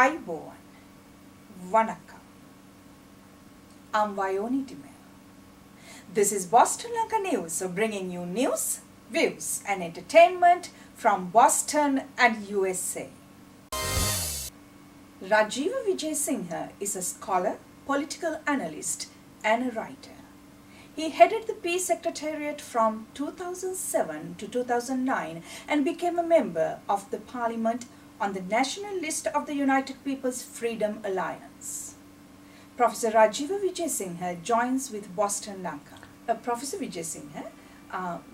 Ayubowan, Vanakkam. I'm Vayoni Dimel. This is Boston Lanka News, bringing you news, views and entertainment from Boston and USA. Rajiva Wijesinghe is a scholar, political analyst and a writer. He headed the Peace Secretariat from 2007 to 2009 and became a member of the Parliament on the national list of the United People's Freedom Alliance. Professor Rajiva Wijesinghe joins with Boston Lanka. Professor Wijesinghe,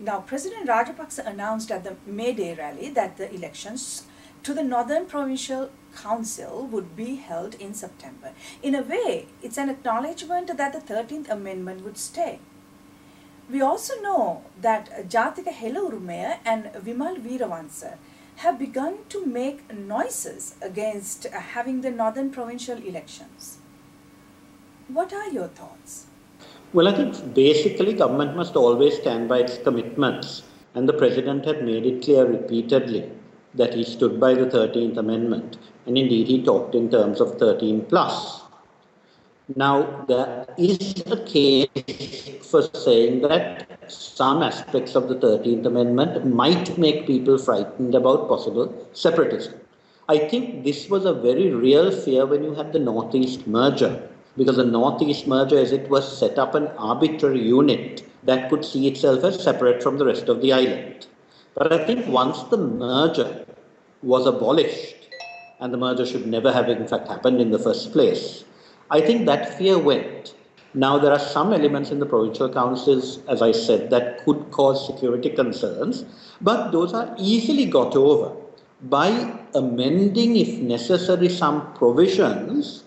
now President Rajapaksa announced at the May Day rally that the elections to the Northern Provincial Council would be held in September. In a way, it's an acknowledgement that the 13th Amendment would stay. We also know that Jatika Helaurumeya and Vimal Veerawansa have begun to make noises against having the Northern Provincial elections. What are your thoughts? Well, I think basically government must always stand by its commitments, and the President had made it clear repeatedly that he stood by the 13th Amendment, and indeed he talked in terms of 13 plus. Now, there is a case for saying that some aspects of the 13th Amendment might make people frightened about possible separatism. I think this was a very real fear when you had the Northeast merger, because the Northeast merger, as it was, set up an arbitrary unit that could see itself as separate from the rest of the island. But I think once the merger was abolished, and the merger should never have in fact happened in the first place, I think that fear went. Now there are some elements in the provincial councils, as I said, that could cause security concerns, but those are easily got over by amending, if necessary, some provisions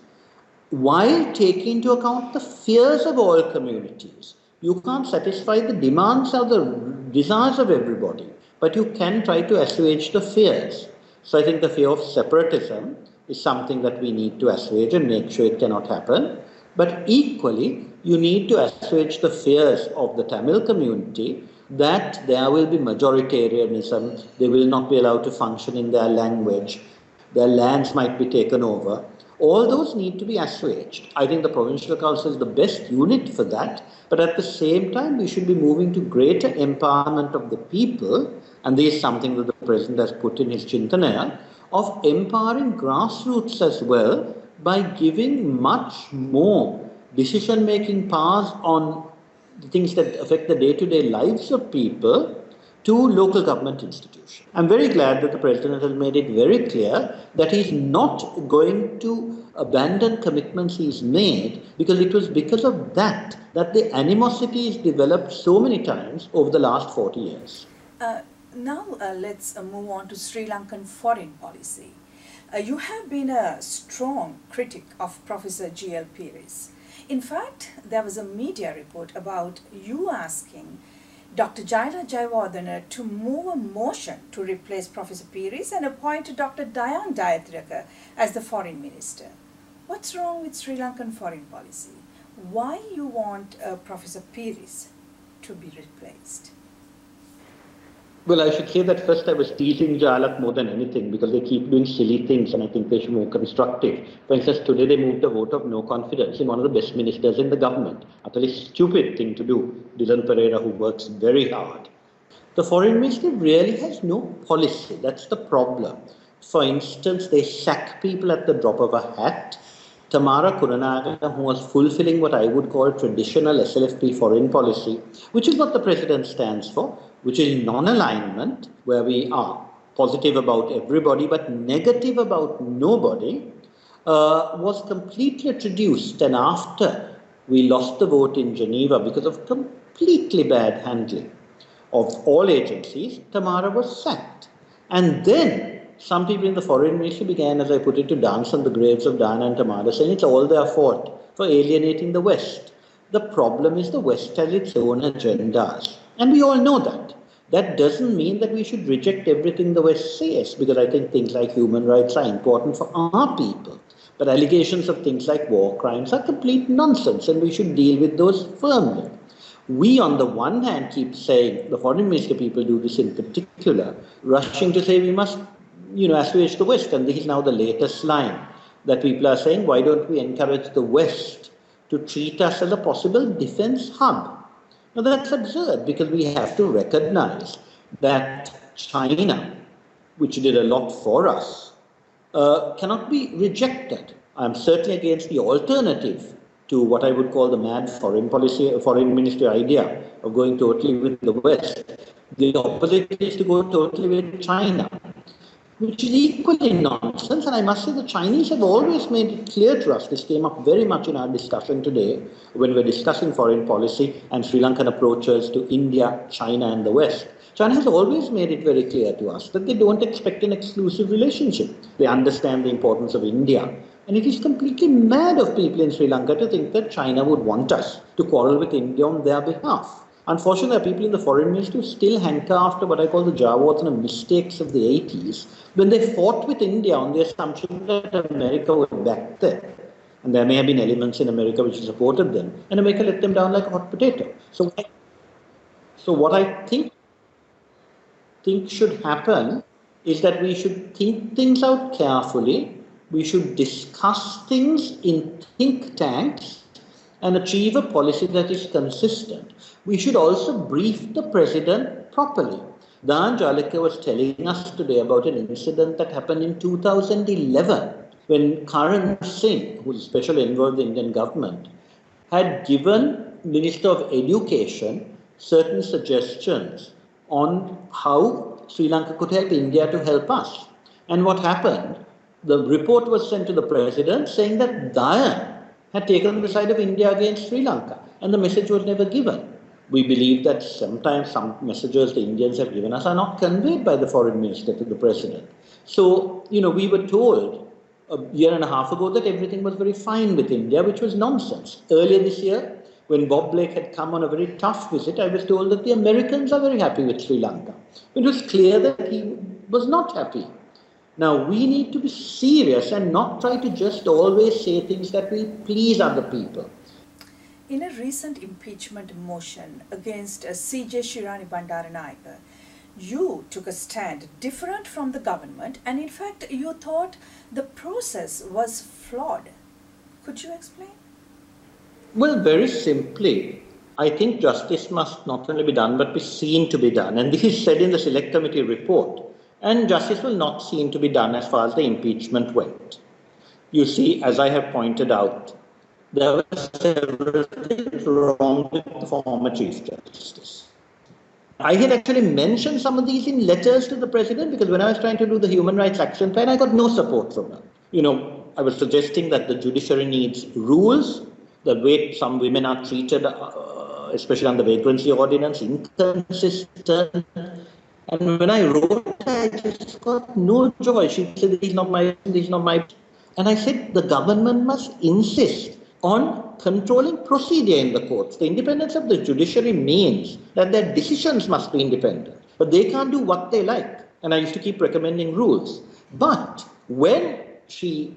while taking into account the fears of all communities. You can't satisfy the demands or the desires of everybody, but you can try to assuage the fears. So I think the fear of separatism is something that we need to assuage and make sure it cannot happen. But equally, you need to assuage the fears of the Tamil community that there will be majoritarianism, they will not be allowed to function in their language, their lands might be taken over. All those need to be assuaged. I think the Provincial Council is the best unit for that, but at the same time, we should be moving to greater empowerment of the people, and this is something that the President has put in his Chintanaya, of empowering grassroots as well by giving much more decision-making powers on the things that affect the day-to-day lives of people to local government institutions. I'm very glad that the President has made it very clear that he's not going to abandon commitments he's made, because it was because of that that the animosity is developed so many times over the last 40 years. Now let's move on to Sri Lankan foreign policy. You have been a strong critic of Professor G.L. Pires. In fact, there was a media report about you asking Dr. Jaila Jayawardena to move a motion to replace Professor Pires and appoint Dr. Dayan Dayathiraka as the foreign minister. What's wrong with Sri Lankan foreign policy? Why you want Professor Pires to be replaced? Well, I should say that first I was teasing Jalak more than anything because they keep doing silly things and I think they should be more constructive. For instance, today they moved a vote of no confidence in one of the best ministers in the government. Utterly stupid thing to do. Dylan Pereira, who works very hard. The foreign ministry really has no policy. That's the problem. For instance, they sack people at the drop of a hat. Tamara Kuranaga, who was fulfilling what I would call traditional SLFP foreign policy, which is what the president stands for, which is non-alignment, where we are positive about everybody but negative about nobody, was completely reduced. And after we lost the vote in Geneva because of completely bad handling of all agencies, Tamara was sacked. And then some people in the foreign ministry began, as I put it, to dance on the graves of Diana and Tamara, saying it's all their fault for alienating the West. The problem is the West has its own agendas. And we all know that. That doesn't mean that we should reject everything the West says, because I think things like human rights are important for our people. But allegations of things like war crimes are complete nonsense, and we should deal with those firmly. We, on the one hand, keep saying, the foreign minister people do this in particular, rushing to say we must, assuage the West, and this is now the latest line. that people are saying, why don't we encourage the West to treat us as a possible defense hub? Now that's absurd, because we have to recognize that China, which did a lot for us, cannot be rejected. I'm certainly against the alternative to what I would call the mad foreign ministry idea of going totally with the West. The opposite is to go totally with China, which is equally nonsense. And I must say the Chinese have always made it clear to us, this came up very much in our discussion today when we're discussing foreign policy and Sri Lankan approaches to India, China and the West. China has always made it very clear to us that they don't expect an exclusive relationship. They understand the importance of India. And it is completely mad of people in Sri Lanka to think that China would want us to quarrel with India on their behalf. Unfortunately, there are people in the foreign ministry who still hanker after what I call the Jawats and the mistakes of the 80s, when they fought with India on the assumption that America would back them. And there may have been elements in America which supported them, and America let them down like a hot potato. So what I think should happen is that we should think things out carefully. We should discuss things in think tanks and achieve a policy that is consistent. We should also brief the president properly. Dan Jalika was telling us today about an incident that happened in 2011 when Karan Singh, who is a special envoy of the Indian government, had given Minister of Education certain suggestions on how Sri Lanka could help India to help us. And what happened? The report was sent to the president saying that Dayan had taken the side of India against Sri Lanka, and the message was never given. We believe that sometimes some messages the Indians have given us are not conveyed by the foreign minister to the president. So, we were told a year and a half ago that everything was very fine with India, which was nonsense. Earlier this year, when Bob Blake had come on a very tough visit, I was told that the Americans are very happy with Sri Lanka. It was clear that he was not happy. Now, we need to be serious and not try to just always say things that will please other people. In a recent impeachment motion against C.J. Shirani Bandaranayake, you took a stand different from the government, and in fact, you thought the process was flawed. Could you explain? Well, very simply, I think justice must not only be done, but be seen to be done. And this is said in the Select Committee report. And justice will not seem to be done as far as the impeachment went. You see, as I have pointed out, there were several things wrong with the former Chief Justice. I had actually mentioned some of these in letters to the President, because when I was trying to do the Human Rights Action Plan, I got no support from her. I was suggesting that the judiciary needs rules, the way some women are treated, especially under vagrancy ordinance, inconsistent. And when I wrote, I just got no joy. She said, these are not my. And I said, the government must insist on controlling procedure in the courts. The independence of the judiciary means that their decisions must be independent, but they can't do what they like. And I used to keep recommending rules. But when she,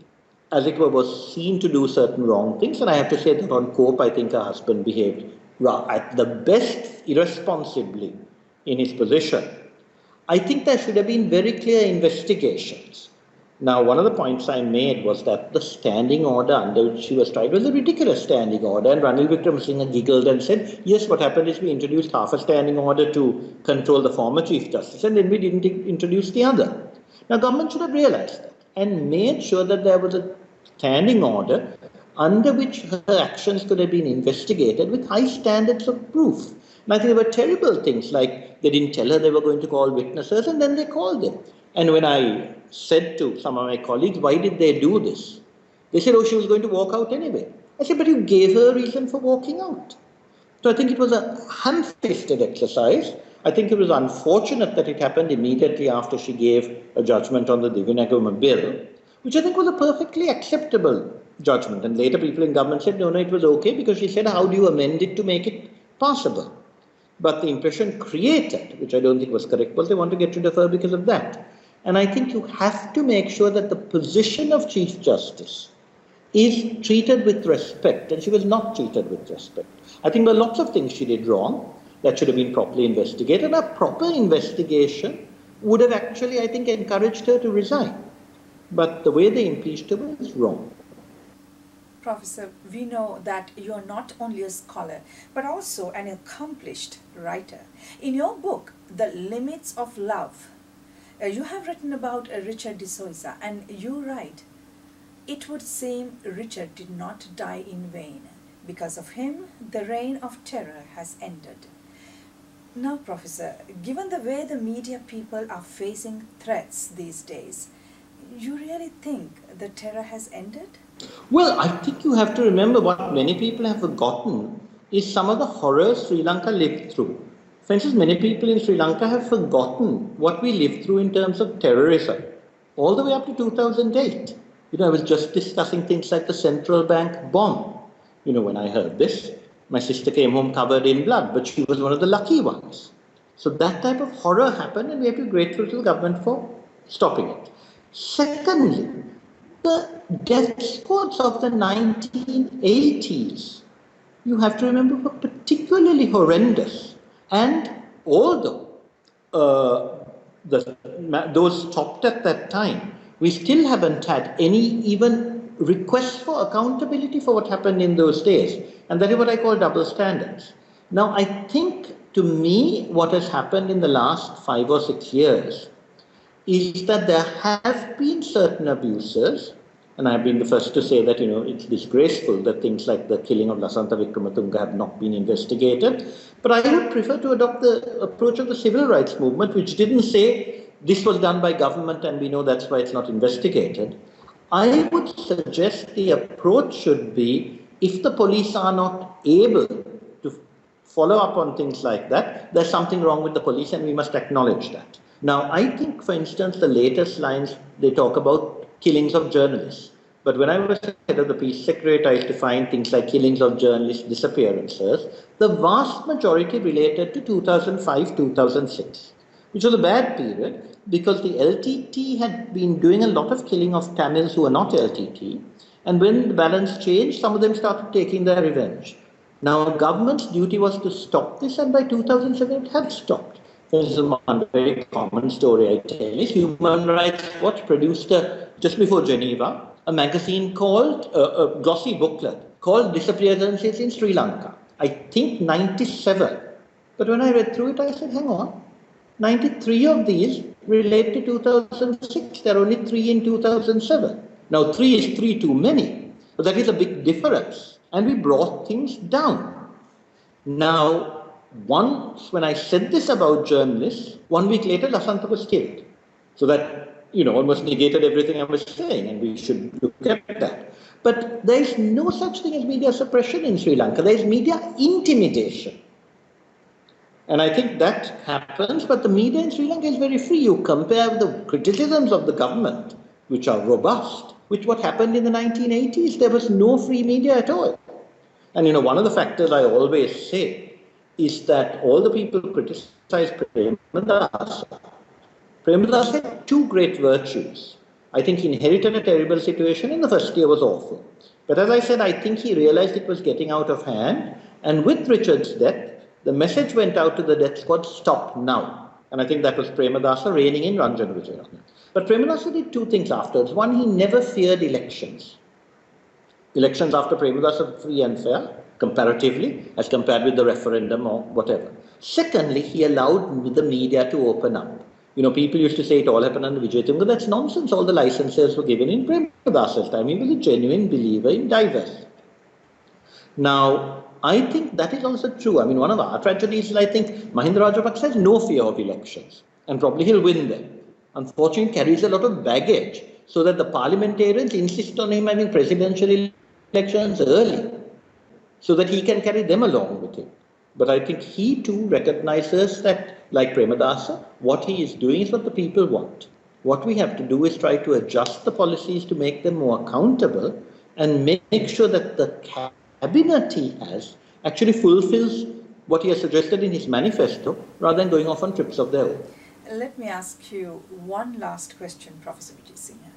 as it were, was seen to do certain wrong things, and I have to say that on cope, I think her husband behaved at the best irresponsibly in his position. I think there should have been very clear investigations. Now, one of the points I made was that the standing order under which she was tried was a ridiculous standing order, and Ranil Wickremesinghe giggled and said, yes, what happened is we introduced half a standing order to control the former Chief Justice, and then we didn't introduce the other. Now, government should have realized that and made sure that there was a standing order under which her actions could have been investigated with high standards of proof. And I think there were terrible things like they didn't tell her they were going to call witnesses, and then they called them. And when I said to some of my colleagues, why did they do this? They said, oh, she was going to walk out anyway. I said, but you gave her a reason for walking out. So I think it was a ham-fisted exercise. I think it was unfortunate that it happened immediately after she gave a judgment on the Divinagama bill, which I think was a perfectly acceptable judgment. And later people in government said, no, it was okay, because she said, how do you amend it to make it passable? But the impression created, which I don't think was correct, was they want to get rid of her because of that. And I think you have to make sure that the position of Chief Justice is treated with respect, and she was not treated with respect. I think there are lots of things she did wrong that should have been properly investigated. A proper investigation would have actually, I think, encouraged her to resign. but the way they impeached him was wrong. Professor, we know that you are not only a scholar, but also an accomplished writer. In your book, The Limits of Love, you have written about Richard de Souza, and you write, "It would seem Richard did not die in vain. Because of him, the reign of terror has ended." Now, Professor, given the way the media people are facing threats these days, you really think the terror has ended? Well, I think you have to remember what many people have forgotten is some of the horrors Sri Lanka lived through. For instance, many people in Sri Lanka have forgotten what we lived through in terms of terrorism, all the way up to 2008. I was just discussing things like the central bank bomb. When I heard this, my sister came home covered in blood, but she was one of the lucky ones. So that type of horror happened, and we have to be grateful to the government for stopping it. Secondly, the death squads of the 1980s, you have to remember, were particularly horrendous. And although those stopped at that time, we still haven't had any even requests for accountability for what happened in those days. And that is what I call double standards. Now, I think, to me, what has happened in the last 5 or 6 years is that there have been certain abuses, and I've been the first to say that, it's disgraceful that things like the killing of Lasantha Wickrematunge have not been investigated. But I would prefer to adopt the approach of the civil rights movement, which didn't say this was done by government and we know that's why it's not investigated. I would suggest the approach should be, if the police are not able to follow up on things like that, there's something wrong with the police and we must acknowledge that. Now, I think, for instance, the latest lines, they talk about killings of journalists. But when I was head of the Peace Secretariat, I used to find things like killings of journalists, disappearances. The vast majority related to 2005-2006, which was a bad period because the LTT had been doing a lot of killing of Tamils who were not LTT. And when the balance changed, some of them started taking their revenge. Now, government's duty was to stop this, and by 2007 it had stopped. There's one very common story I tell is Human Rights Watch produced just before Geneva a magazine called, a glossy booklet called Disappearances in Sri Lanka. I think 97. But when I read through it, I said, hang on, 93 of these relate to 2006. There are only 3 in 2007. Now, 3 is 3 too many, but that is a big difference. And we brought things down. Now, once when I said this about journalists, 1 week later, Lasantha was killed. So that, almost negated everything I was saying, and we should look at that. But there is no such thing as media suppression in Sri Lanka. There is media intimidation. And I think that happens, but the media in Sri Lanka is very free. You compare the criticisms of the government, which are robust, with what happened in the 1980s. There was no free media at all. And one of the factors I always say is that all the people criticize Premadasa. Premadasa had 2 great virtues. I think he inherited a terrible situation, and the first year was awful. But as I said, I think he realized it was getting out of hand, and with Richard's death, the message went out to the death squad, stop now. And I think that was Premadasa reigning in Ranjana Wijesinghe. But Premadasa did 2 things afterwards. One, he never feared elections. Elections after Premadasa were free and fair, comparatively, as compared with the referendum or whatever. Secondly, he allowed the media to open up. People used to say it all happened under Wijesinghe. That's nonsense. All the licenses were given in Premadasa's time. He was a genuine believer in diversity. Now, I think that is also true. One of our tragedies is I think Mahinda Rajapaksa has no fear of elections, and probably he'll win them. Unfortunately, he carries a lot of baggage, so that the parliamentarians insist on him having presidential elections early, so that he can carry them along with him. But I think he too recognizes that, like Premadasa, what he is doing is what the people want. What we have to do is try to adjust the policies to make them more accountable and make sure that the cabinet he has actually fulfills what he has suggested in his manifesto rather than going off on trips of their own. Let me ask you one last question, Professor Wijesinghe.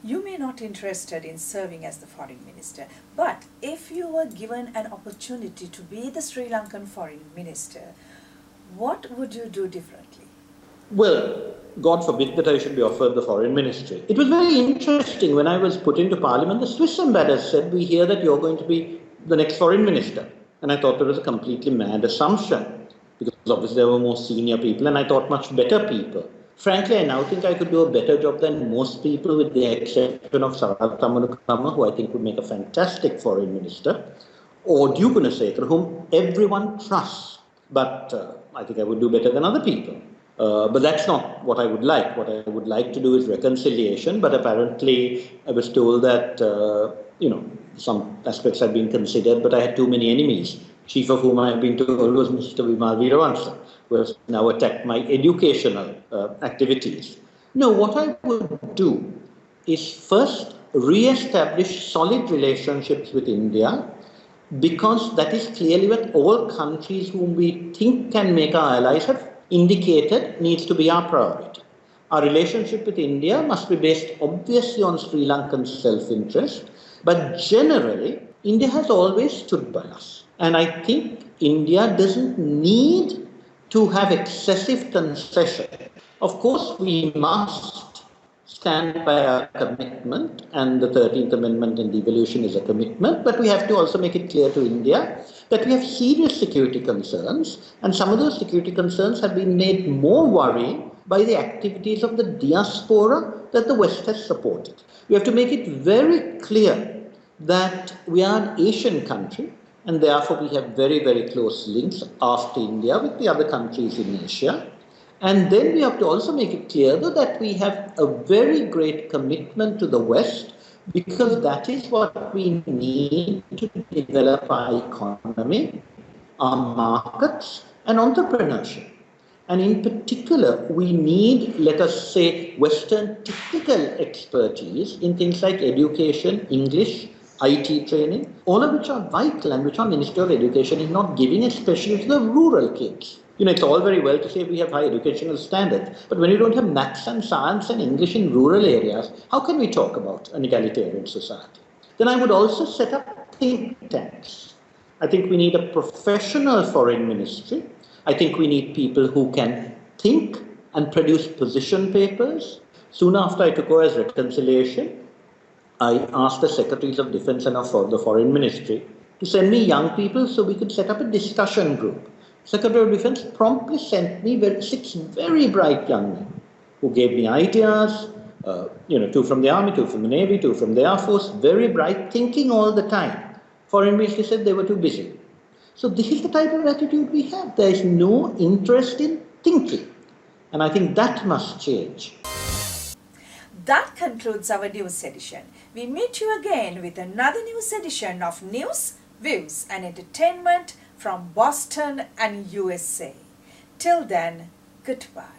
You may not be interested in serving as the foreign minister, but if you were given an opportunity to be the Sri Lankan foreign minister, what would you do differently? Well, God forbid that I should be offered the foreign ministry. It was very interesting when I was put into parliament, the Swiss ambassador said, we hear that you're going to be the next foreign minister. And I thought it was a completely mad assumption, because obviously there were more senior people and I thought much better people. Frankly, I now think I could do a better job than most people, with the exception of Sarath Thammanukama, who I think would make a fantastic foreign minister, or Duke Gunasekara, whom everyone trusts. But I think I would do better than other people. But that's not what I would like. What I would like to do is reconciliation, but apparently I was told that, some aspects have been considered, but I had too many enemies, chief of whom I have been told was Mr. Vimal Veeravansa, who has now attacked my educational activities. No, what I would do is first re-establish solid relationships with India, because that is clearly what all countries whom we think can make our allies have indicated needs to be our priority. Our relationship with India must be based obviously on Sri Lankan self-interest, but generally India has always stood by us. And I think India doesn't need to have excessive concession. Of course, we must stand by our commitment, and the 13th Amendment and devolution is a commitment, but we have to also make it clear to India that we have serious security concerns, and some of those security concerns have been made more worrying by the activities of the diaspora that the West has supported. We have to make it very clear that we are an Asian country, and therefore we have very, very close links after India with the other countries in Asia. And then we have to also make it clear, though, that we have a very great commitment to the West, because that is what we need to develop our economy, our markets, and entrepreneurship. And in particular, we need, let us say, Western technical expertise in things like education, English, IT training, all of which are vital and which our Ministry of Education is not giving, especially to the rural kids. It's all very well to say we have high educational standards, but when you don't have maths and science and English in rural areas, how can we talk about an egalitarian society? Then I would also set up think tanks. I think we need a professional foreign ministry. I think we need people who can think and produce position papers. Soon after I took over as reconciliation, I asked the Secretaries of Defense and of the Foreign Ministry to send me young people so we could set up a discussion group. Secretary of Defense promptly sent me 6 very bright young men who gave me ideas, 2 from the Army, 2 from the Navy, 2 from the Air Force, very bright, thinking all the time. Foreign Ministry said they were too busy. So this is the type of attitude we have. There is no interest in thinking. And I think that must change. That concludes our news edition. We meet you again with another news edition of News, Views and Entertainment from Boston and USA. Till then, goodbye.